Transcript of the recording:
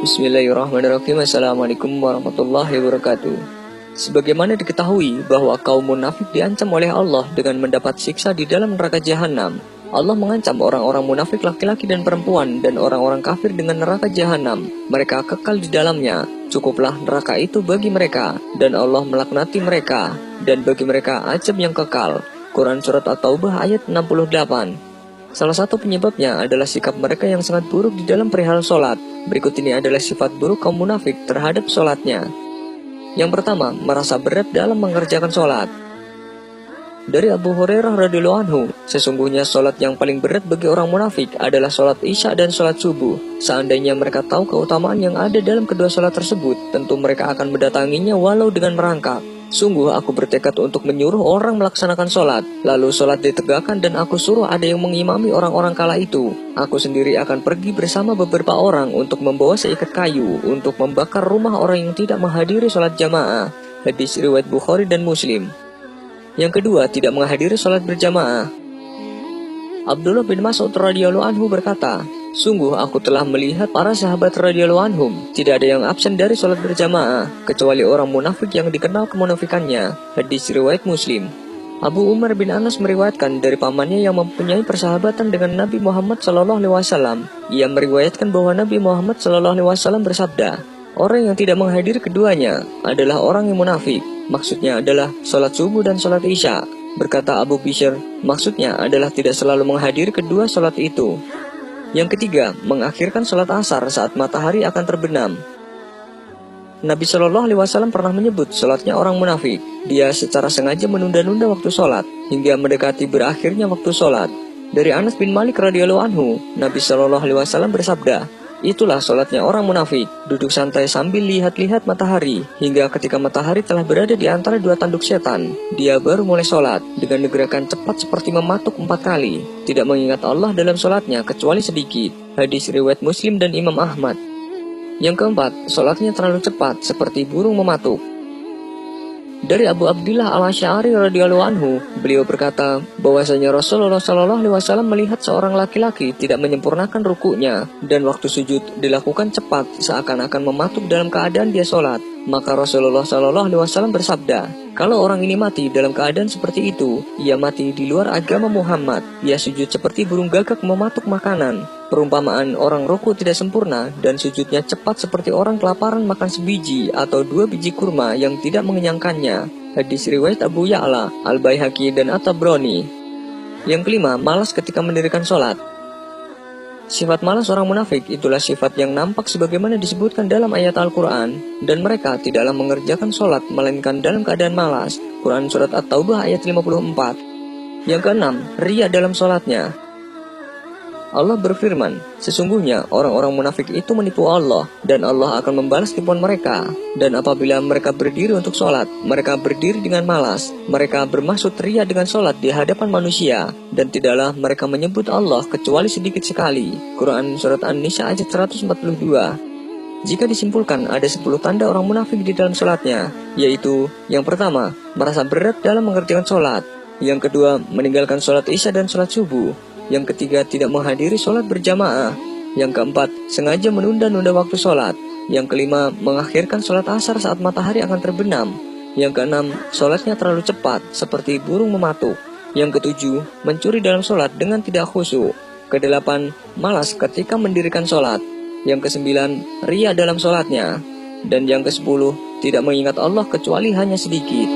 Bismillahirrahmanirrahim. Assalamualaikum warahmatullahi wabarakatuh. Sebagaimana diketahui bahwa kaum munafik diancam oleh Allah dengan mendapat siksa di dalam neraka jahanam. Allah mengancam orang-orang munafik laki-laki dan perempuan dan orang-orang kafir dengan neraka jahanam. Mereka kekal di dalamnya. Cukuplah neraka itu bagi mereka, dan Allah melaknati mereka, dan bagi mereka azab yang kekal. Quran Surat At-Taubah ayat 68. Salah satu penyebabnya adalah sikap mereka yang sangat buruk di dalam perihal sholat. Berikut ini adalah sifat buruk kaum munafik terhadap sholatnya. Yang pertama, merasa berat dalam mengerjakan sholat. Dari Abu Hurairah radhiyallahu anhu, sesungguhnya sholat yang paling berat bagi orang munafik adalah sholat isya dan sholat subuh. Seandainya mereka tahu keutamaan yang ada dalam kedua sholat tersebut, tentu mereka akan mendatanginya walau dengan merangkak. Sungguh aku bertekad untuk menyuruh orang melaksanakan sholat. Lalu sholat ditegakkan dan aku suruh ada yang mengimami orang-orang kala itu. Aku sendiri akan pergi bersama beberapa orang untuk membawa seikat kayu untuk membakar rumah orang yang tidak menghadiri sholat jamaah. Hadis riwayat Bukhari dan Muslim. Yang kedua, tidak menghadiri sholat berjamaah. Abdullah bin Mas'ud radhiyallahu anhu berkata, sungguh aku telah melihat para sahabat radhiyallahu anhum tidak ada yang absen dari sholat berjamaah kecuali orang munafik yang dikenal kemunafikannya. Hadis riwayat Muslim. Abu Umar bin Anas meriwayatkan dari pamannya yang mempunyai persahabatan dengan Nabi Muhammad SAW. Ia meriwayatkan bahwa Nabi Muhammad SAW bersabda, orang yang tidak menghadiri keduanya adalah orang yang munafik. Maksudnya adalah sholat subuh dan sholat isya. Berkata Abu Bishr, maksudnya adalah tidak selalu menghadiri kedua sholat itu. Yang ketiga, mengakhirkan sholat asar saat matahari akan terbenam. Nabi Shallallahu Alaihi Wasallam pernah menyebut sholatnya orang munafik. Dia secara sengaja menunda-nunda waktu sholat hingga mendekati berakhirnya waktu sholat. Dari Anas bin Malik radhiyallahu anhu, Nabi Shallallahu Alaihi Wasallam bersabda, itulah sholatnya orang munafik, duduk santai sambil lihat-lihat matahari, hingga ketika matahari telah berada di antara dua tanduk setan, dia baru mulai sholat, dengan gerakan cepat seperti mematuk 4 kali, tidak mengingat Allah dalam sholatnya kecuali sedikit. Hadis riwayat Muslim dan Imam Ahmad. Yang keempat, sholatnya terlalu cepat, seperti burung mematuk. Dari Abu Abdillah Al-Asy'ari radhiyallahu anhu, beliau berkata bahwasanya Rasulullah SAW melihat seorang laki-laki tidak menyempurnakan rukuknya dan waktu sujud dilakukan cepat seakan-akan mematuk dalam keadaan dia sholat. Maka Rasulullah SAW bersabda, kalau orang ini mati dalam keadaan seperti itu, ia mati di luar agama Muhammad. Ia sujud seperti burung gagak mematuk makanan. Perumpamaan orang ruku tidak sempurna dan sujudnya cepat seperti orang kelaparan makan sebiji atau 2 biji kurma yang tidak mengenyangkannya. Hadis riwayat Abu Ya'la, Al-Baihaqi dan At-Tabrani. Yang kelima, malas ketika mendirikan sholat. Sifat malas orang munafik itulah sifat yang nampak sebagaimana disebutkan dalam ayat Al-Quran, dan mereka tidaklah mengerjakan sholat melainkan dalam keadaan malas. Quran Surat At-Taubah ayat 54. Yang keenam, riya dalam sholatnya. Allah berfirman, sesungguhnya orang-orang munafik itu menipu Allah, dan Allah akan membalas tipuan mereka. Dan apabila mereka berdiri untuk sholat, mereka berdiri dengan malas. Mereka bermaksud riya dengan sholat di hadapan manusia, dan tidaklah mereka menyebut Allah kecuali sedikit sekali. Quran Surat An-Nisa ayat 142. Jika disimpulkan ada 10 tanda orang munafik di dalam sholatnya, yaitu yang pertama, merasa berat dalam mengerjakan sholat. Yang kedua, meninggalkan sholat isya dan sholat subuh. Yang ketiga, tidak menghadiri sholat berjamaah. Yang keempat, sengaja menunda-nunda waktu sholat. Yang kelima, mengakhirkan sholat asar saat matahari akan terbenam. Yang keenam, sholatnya terlalu cepat, seperti burung mematuk. Yang ketujuh, mencuri dalam sholat dengan tidak khusyuk. Kedelapan, malas ketika mendirikan sholat. Yang kesembilan, riya dalam sholatnya. Dan yang kesepuluh, tidak mengingat Allah kecuali hanya sedikit.